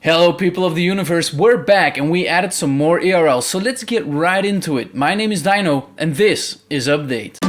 Hello people of the universe, we're back and we added some more ERL, so let's get right into it. My name is Dino and this is Update.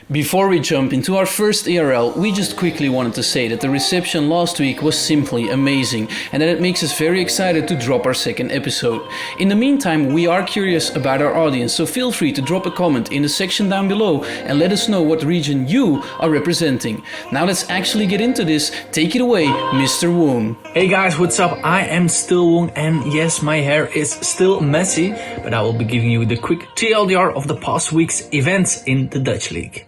Before we jump into our first ERL, we just quickly wanted to say that the reception last week was simply amazing and that it makes us very excited to drop our second episode. In the meantime, we are curious about our audience, so feel free to drop a comment in the section down below and let us know what region you are representing. Now let's actually get into this. Take it away, Mr. Wong. Hey guys, what's up? I am still Wong and yes, my hair is still messy, but I will be giving you the quick TLDR of the past week's events in the Dutch League.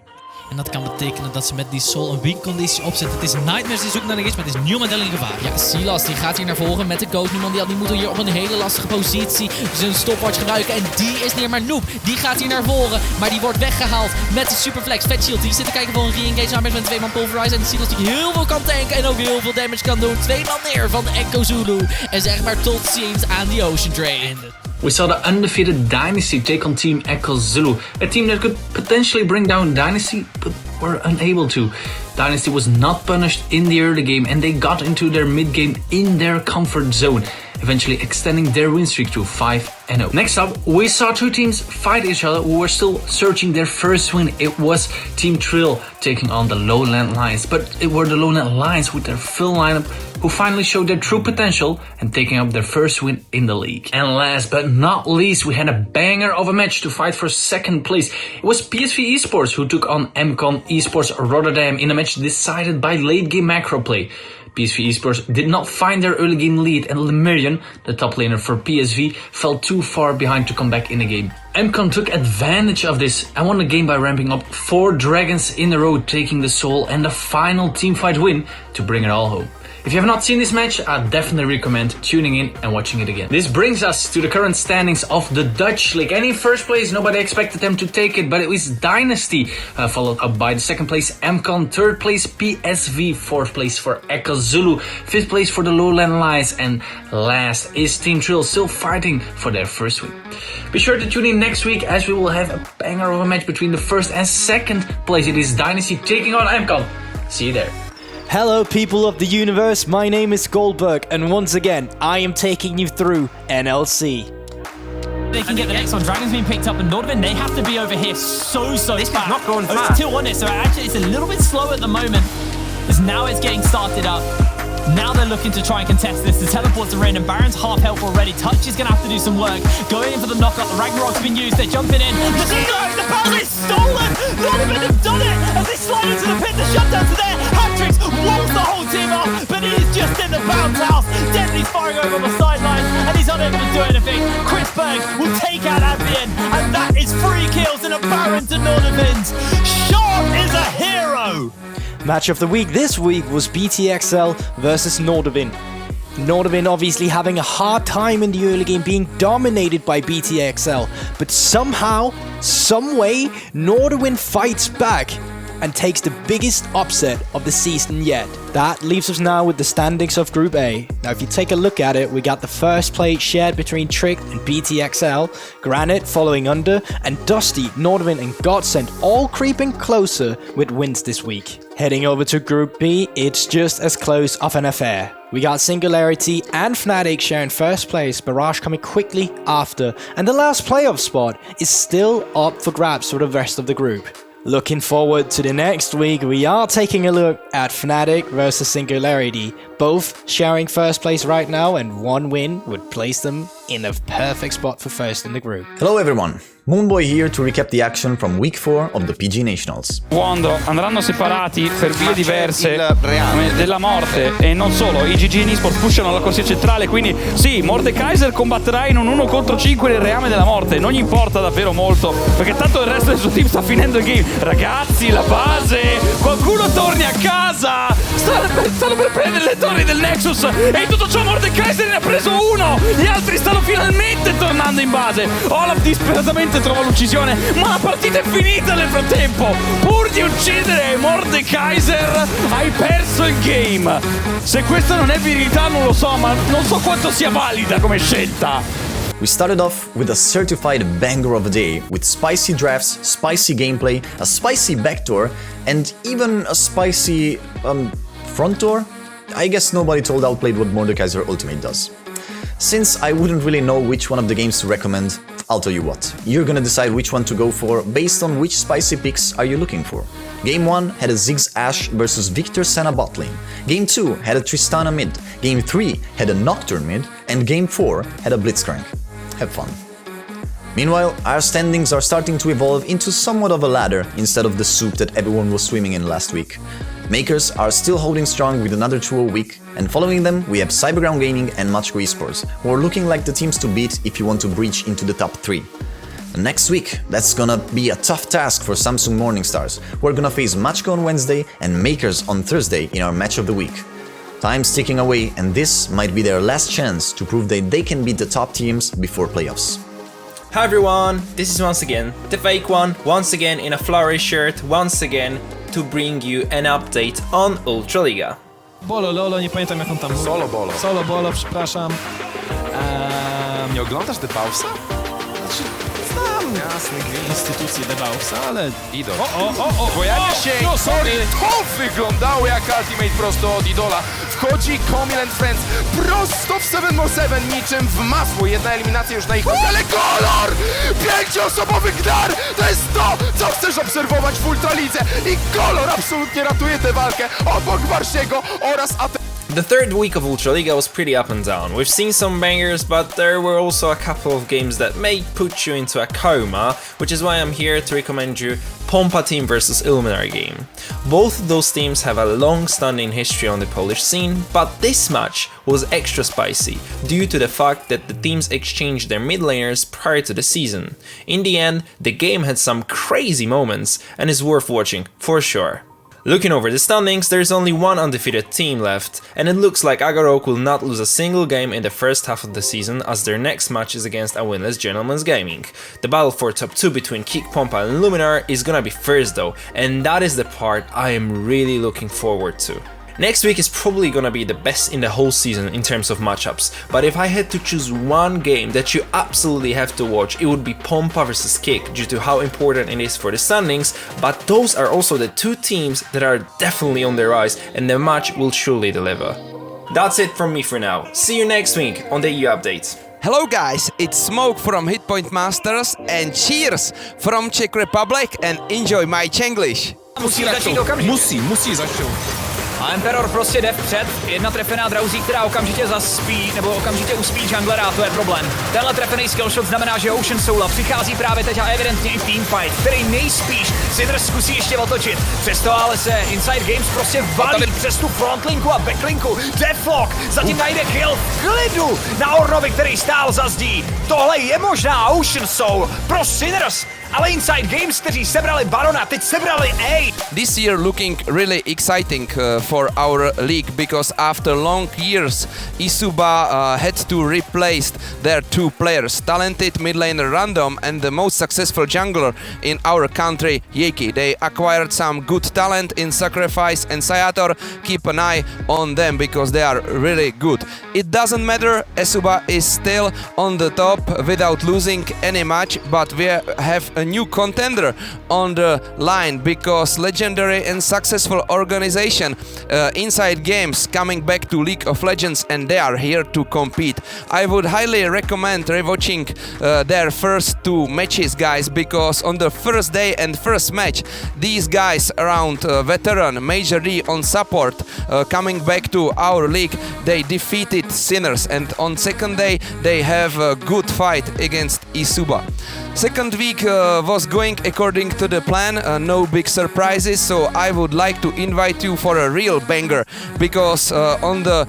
En dat kan betekenen dat ze met die Sol een winconditie opzetten. Het is Nightmares die zoekt naar de race, maar het is Newman in gevaar. Ja, Silas die gaat hier naar voren met de coach. Die moet hier op een hele lastige positie zijn stopwatch gebruiken. En die is neer, maar Noob, die gaat hier naar voren. Maar die wordt weggehaald met de Superflex. Fat Shield, die zit te kijken voor een re-engage samen met een 2-man Pulverize. En Silas die heel veel kan tanken en ook heel veel damage kan doen. 2 man neer van Echo Zulu. En zeg maar tot ziens aan die Ocean Train. We saw the undefeated Dynasty take on Team Echo Zulu, a team that could potentially bring down Dynasty, but were unable to. Dynasty was not punished in the early game and they got into their mid-game in their comfort zone, eventually extending their win streak to 5-0. Next up, we saw two teams fight each other who were still searching their first win. It was Team Trill taking on the Lowland Lions, but it were the Lowland Lions with their full lineup who finally showed their true potential and taking up their first win in the league. And last but not least, we had a banger of a match to fight for second place. It was PSV Esports who took on MCon Esports Rotterdam in a match decided by late game macro play. PSV Esports did not find their early game lead and Lemurian, the top laner for PSV, fell too far behind to come back in the game. MCon took advantage of this and won the game by ramping up 4 dragons in a row, taking the Soul and the final teamfight win to bring it all home. If you have not seen this match, I definitely recommend tuning in and watching it again. This brings us to the current standings of the Dutch League. And in first place, nobody expected them to take it, but it was Dynasty, followed up by the second place MCon, third place PSV, fourth place for Echo Zulu, fifth place for the Lowland Lions, and last is Team Trill, still fighting for their first win. Be sure to tune in next week as we will have a banger of a match between the first and second place. It is Dynasty taking on MCon. See you there. Hello people of the universe, my name is Goldberg and once again I am taking you through NLC. They can get the next one. Dragon's been picked up and Nordvin, they have to be over here so fast. Not going fast. It's still on it, so actually it's a little bit slow at the moment. Because now it's getting started up. Now they're looking to try and contest this. The teleports are in and Baron's half health already. Touch is going to have to do some work. Going in for the knockout. The Ragnarok's been used. They're jumping in. The power is stolen. Nordvin have done it as they slide into the pit. The shutdowns are there. Hatrix walls the whole team off, but he is just in the bounce house. Deadly's firing over the sideline and he's unable to do anything. Chrisberg will take out Avian and that is 3 kills and a Baron to Nordvin's. Sharp is a hero. Match of the week this week was BTXL versus Nordvin. Nordvin obviously having a hard time in the early game, being dominated by BTXL, but somehow, someway, Nordvin fights back and takes the biggest upset of the season yet. That leaves us now with the standings of Group A. Now if you take a look at it, we got the first place shared between Trick and BTXL, Granite following under, and Dusty, Nordvin and Godsend all creeping closer with wins this week. Heading over to Group B, it's just as close of an affair. We got Singularity and Fnatic sharing first place, Barrage coming quickly after, and the last playoff spot is still up for grabs for the rest of the group. Looking forward to the next week, we are taking a look at Fnatic versus Singularity, both sharing first place right now, and one win would place them in a perfect spot for first in the group. Hello everyone, Moonboy here to recap the action from week 4 of the PG Nationals. Quando andranno separati per vie diverse della morte e non solo, i GG in esports pushano la corsia centrale, quindi sì, Mordekaiser combatterà in un 1 contro 5 nel reame della morte, non gli importa davvero molto perché tanto il resto del suo team sta finendo il game. Ragazzi, la base, qualcuno torni a casa, stanno per prendere le torri del Nexus e in tutto ciò Mordekaiser ne ha preso uno, gli altri stanno finalmente tornando in base. Olaf disperatamente trova l'uccisione, ma la partita è finita nel frattempo. Pur di uccidere Mordekaiser hai perso il game. Se questa non è virilità non lo so, ma non so quanto sia valida come scelta. We started off with a certified banger of a day, with spicy drafts, spicy gameplay, a spicy backdoor, and even a spicy, front door? I guess nobody told Outplayed what Mordekaiser Ultimate does. Since I wouldn't really know which one of the games to recommend, I'll tell you what. You're gonna decide which one to go for based on which spicy picks are you looking for. Game 1 had a Ziggs Ashe versus Victor Senna bot lane. Game 2 had a Tristana mid. Game 3 had a Nocturne mid. And Game 4 had a Blitzcrank. Have fun. Meanwhile, our standings are starting to evolve into somewhat of a ladder instead of the soup that everyone was swimming in last week. Makers are still holding strong with another 2-0 week, and following them we have Cyberground Gaming and Machko Esports, who are looking like the teams to beat if you want to breach into the top 3. Next week, that's gonna be a tough task for Samsung Morningstars. We're gonna face Machko on Wednesday and Makers on Thursday in our match of the week. Time's ticking away, and this might be their last chance to prove that they can beat the top teams before playoffs. Hi everyone, this is once again the fake one, once again in a flowery shirt, once again to bring you an update on ULTRALIGA. Bolo Lolo, nie pamiętam jak on tam mówił. Solo Bolo. Solo Bolo, przepraszam. Nie oglądasz The Bowsa? Znaczy, znam Jasny gwint. instytucję Debausa, ale... Idol. O! Pojawia się No, sorry! To wyglądało jak ultimate prosto od Idola. Wchodzi Komil and Friends prosto w 7v7 niczym w masło. Jedna eliminacja już na ich koncie, ale kolor! 5-osobowy Gdar! To jest to, co chcesz obserwować w Ultralidze. I kolor absolutnie ratuje tę walkę obok Barsiego oraz The third week of ULTRALIGA was pretty up and down. We've seen some bangers, but there were also a couple of games that may put you into a coma, which is why I'm here to recommend you Pompa team versus Illuminary game. Both of those teams have a long-standing history on the Polish scene, but this match was extra spicy due to the fact that the teams exchanged their mid laners prior to the season. In the end, the game had some crazy moments and is worth watching for sure. Looking over the standings, there's only one undefeated team left, and it looks like Agarok will not lose a single game in the first half of the season, as their next match is against a winless Gentleman's Gaming. The battle for top 2 between Kick Pompa and Luminar is gonna be first though, and that is the part I am really looking forward to. Next week is probably gonna be the best in the whole season in terms of matchups, but if I had to choose one game that you absolutely have to watch, it would be Pompa vs Kick due to how important it is for the standings, but those are also the two teams that are definitely on the rise, and the match will surely deliver. That's it from me for now. See you next week on the EU-Update. Hello guys, it's Smoke from HITPOINT Masters and cheers from Czech Republic and enjoy my Czenglish. Musí začít. A Emperor prostě jde vpřed, jedna trefená Drowsy, která okamžitě zaspí, nebo okamžitě uspí junglera, to je problém. Tenhle trefený skillshot znamená, že Ocean Soul přichází právě teď a evidentně i teamfight, který nejspíš Sinners zkusí ještě otočit. Přesto ale se Inside Games prostě valí přes tu frontlinku a backlinku. Deflock zatím najde kill v klidu na Ornovi, který stál za zdí. Tohle je možná Ocean Soul pro Sinners, ale Inside Games, kteří sebrali Barona, teď sebrali A. This year looking really exciting for our league because after long years Isuba had to replace their two players, talented mid laner Random and the most successful jungler in our country, Yeki. They acquired some good talent in Sacrifice and Sayator. Keep an eye on them because they are really good. It doesn't matter, Isuba is still on the top without losing any match, but we have a new contender on the line because legendary and successful organization Inside Games coming back to League of Legends, and they are here to compete. I would highly recommend rewatching their first two matches, guys, because on the first day and first match these guys around veteran Major D on support coming back to our league, they defeated Sinners, and on second day they have a good fight against Isuba. Second week was going according to the plan, no big surprises, so I would like to invite you for a real banger, because on the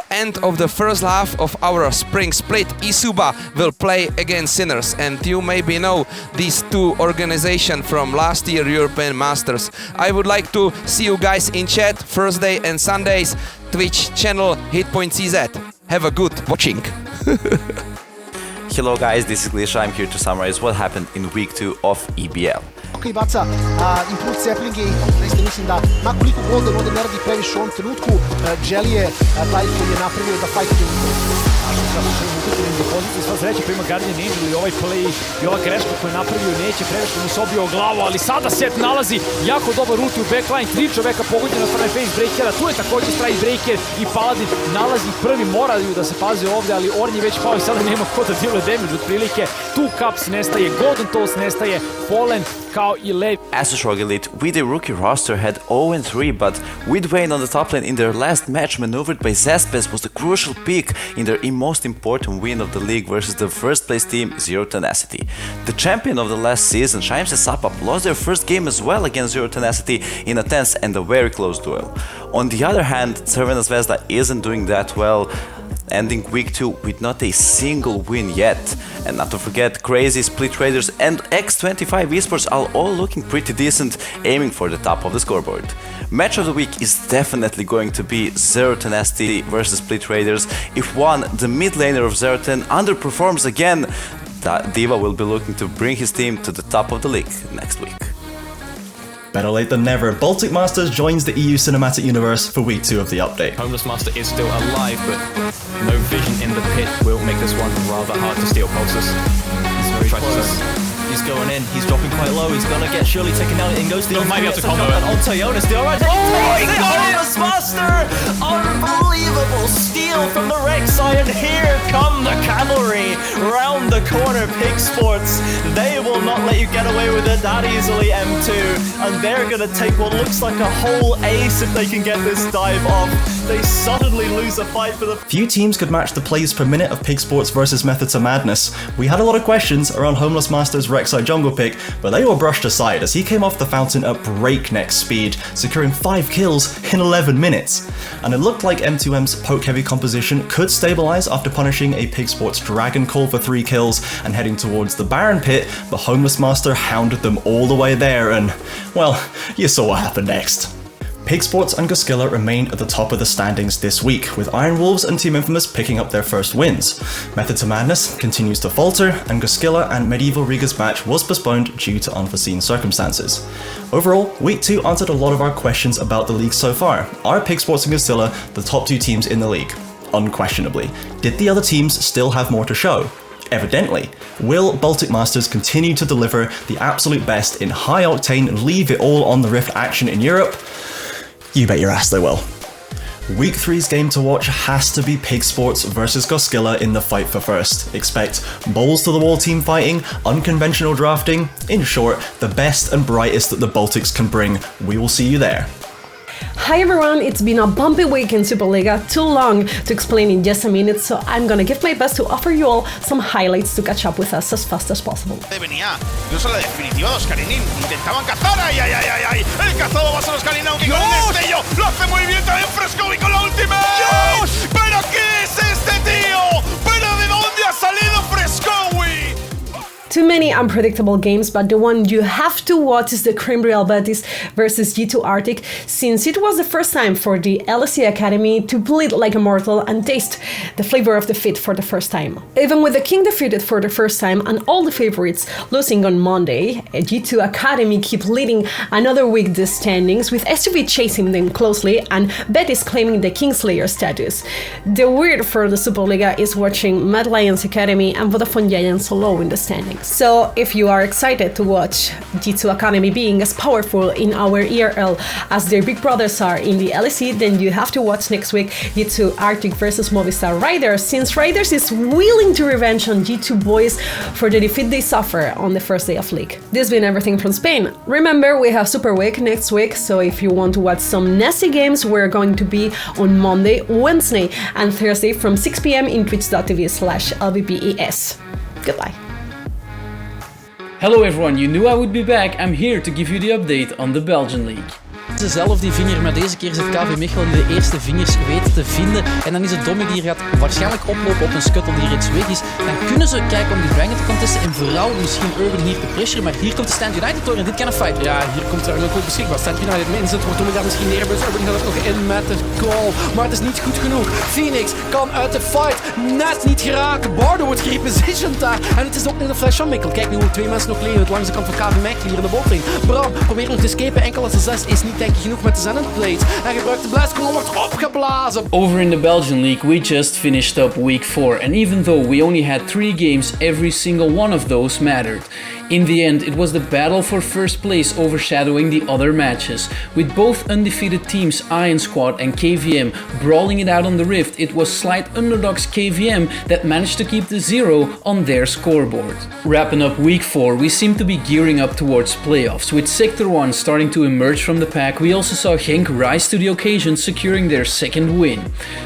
end of the first half of our spring split, Isuba will play against Sinners, and you maybe know these two organizations from last year European Masters. I would like to see you guys in chat Thursday and Sundays, Twitch channel HITPOINT CZ. Have a good watching. Hello guys, this is Glisha. I'm here to summarize what happened in week 2 of EBL. I baca impuls ceplinge i zaista mislim da nakoliko Golden ovdje ne radi previše u ovom trenutku, Jelly je taj koji je napravio da fight kako će im ukupiti poziciju. Sva sreća pa ima Guardian Angel i ovaj play i ova greška koju je napravio neće previše mu se obio glavu, ali sada Set nalazi jako dobar ruti u backline, 3 čoveka pogođena od strane face breakera, tu je također strike breaker i Paladin nalazi prvi, moraju da se pazi ovdje, ali Ornn je već pao i sada nema ko da dealuje damage otprilike, tu Caps nestaje, Golden Toast nestaje, Fallen kao i Lev. Astroshrug Elite with a rookie roster had 0-3, but with Wayne on the top lane in their last match maneuvered by Zespes was the crucial peak in their most important win of the league versus the first place team Zero Tenacity. The champion of the last season, Shimes and Sapap, lost their first game as well against Zero Tenacity in a tense and a very close duel. On the other hand, Crvena Zvezda isn't doing that well, ending week 2 with not a single win yet. And not to forget, Crazy, Split Traders and X25 esports are all looking pretty decent, aiming for the top of the scoreboard. Match of the week is definitely going to be Zero Tenacity versus Split Traders. If one, the mid laner of Zerten, underperforms again, Diva will be looking to bring his team to the top of the league next week. Better late than never, Baltic Masters joins the EU Cinematic Universe for week 2 of the update. Homeless Master is still alive, but no vision in the pit will make this one rather hard to steal pulses. He's very close. He's going in, he's dropping quite low, he's gonna get surely taken down, in goes the might be able to combo it. On Toyota, still right. Oh, he got it! Homeless Master! Unbelievable steal from the Rek'Sai, and here come the cavalry round the corner. Pig Sports, they will not let you get away with it that easily, M2, and they're gonna take what looks like a whole ace if they can get this dive off. They suddenly lose a fight for the... Few teams could match the plays per minute of Pig Sports versus Method to Madness. We had a lot of questions around Homeless Master's Rek'Sai jungle pick, but they were brushed aside as he came off the fountain at breakneck speed, securing 5 kills in 11 minutes. And it looked like M2M's poke-heavy composition could stabilize after punishing a Pig Sports Dragon Call for 3 kills and heading towards the Baron pit, but Homeless Master hounded them all the way there and, well, you saw what happened next. Pig Sports and Goskilla remained at the top of the standings this week, with Iron Wolves and Team Infamous picking up their first wins. Method to Madness continues to falter, and Goskilla and Medieval Riga's match was postponed due to unforeseen circumstances. Overall, week 2 answered a lot of our questions about the league so far. Are Pig Sports and Goskilla the top 2 teams in the league? Unquestionably. Did the other teams still have more to show? Evidently. Will Baltic Masters continue to deliver the absolute best in high-octane, leave-it-all-on-the-rift action in Europe? You bet your ass they will. Week 3's game to watch has to be Pig Sports versus Goskilla in the fight for first. Expect balls-to-the-wall team fighting, unconventional drafting, in short, the best and brightest that the Baltics can bring. We will see you there. Hi everyone, it's been a bumpy week in Superliga, too long to explain in just a minute, so I'm gonna give my best to offer you all some highlights to catch up with us as fast as possible. Venía, incluso la definitiva de Oscarinin, intentaban cazar, ¡ay, ay, ay, ay, ay! El cazado va a ser Oscarinin, aunque con el destello, lo hace muy bien también Frescowi con la última. ¡Dios! ¿Pero qué es este tío? ¿Pero de dónde ha salido Frescowi? Too many unpredictable games, but the one you have to watch is the Creme Real Betis versus G2 Arctic, since it was the first time for the LSE Academy to bleed like a mortal and taste the flavor of defeat for the first time. Even with the King defeated for the first time and all the favorites losing on Monday, G2 Academy keep leading another week the standings, with SUV chasing them closely and Betis claiming the Kingslayer status. The weird for the Superliga is watching Mad Lions Academy and Vodafone Giants low in the standings. So if you are excited to watch G2 Academy being as powerful in our ERL as their big brothers are in the LEC, then you have to watch next week G2 Arctic versus Movistar Riders, since Riders is willing to revenge on G2 boys for the defeat they suffer on the first day of league. This has been everything from Spain. Remember, we have Super Week next week, so if you want to watch some nasty games, we're going to be on Monday, Wednesday and Thursday from 6 PM in twitch.tv/LVPES. Goodbye. Hello everyone, you knew I would be back. I'm here to give you the update on the Belgian League. Dezelfde vinger, maar deze keer zit KV Mechelen de eerste vingers weten te vinden. En dan is het Dommy die hier gaat waarschijnlijk oplopen op een scuttle die reeds weg is. Dan kunnen ze kijken om die Dragon te contesten en vooral misschien Urban hier te pressure. Maar hier komt de Stand United door en dit kan een fight. Ja, hier komt er ook beschikbaar. Stand United mensen, het wordt Dommy daar misschien neer. Urban gaat er nog in met de call. Maar het is niet goed genoeg. Phoenix kan uit de fight net niet geraken. Bardo wordt gerepositioned daar. En het is ook nog een flash van Mikkel. Kijk nu hoe 2 mensen nog leven. Het langs de kant van KV Mechelen hier in de botlane. Bram probeert nog te escapen. Enkel als de 6 is niet niet, denk ik, genoeg met de Zenit Blade. En gebruikt de Blitzcrank, wordt opgeblazen. Over in the Belgian League, we just finished up week 4, and even though we only had 3 games, every single one of those mattered. In the end, it was the battle for first place overshadowing the other matches. With both undefeated teams Iron Squad and KVM brawling it out on the Rift, it was slight underdogs KVM that managed to keep the 0 on their scoreboard. Wrapping up week 4, we seem to be gearing up towards playoffs. With Sector 1 starting to emerge from the pack, we also saw Genk rise to the occasion, securing their second win.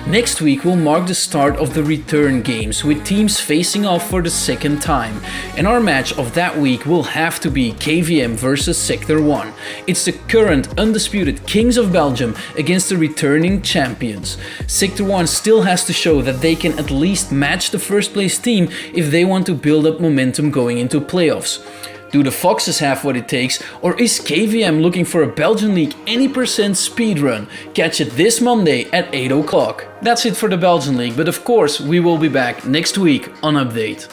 Next week will mark the start of the return games, with teams facing off for the second time. And our match of that week will have to be KVM versus Sector 1. It's the current undisputed Kings of Belgium against the returning champions. Sector 1 still has to show that they can at least match the first place team if they want to build up momentum going into playoffs. Do the Foxes have what it takes, or is KVM looking for a Belgian League any percent speedrun? Catch it this Monday at 8 o'clock. That's it for the Belgian League, but of course we will be back next week on Update.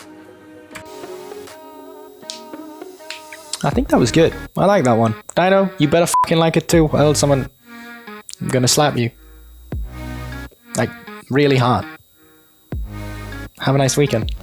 I think that was good. I like that one. Dino, you better fucking like it too, or else I'm gonna slap you. Like, really hard. Have a nice weekend.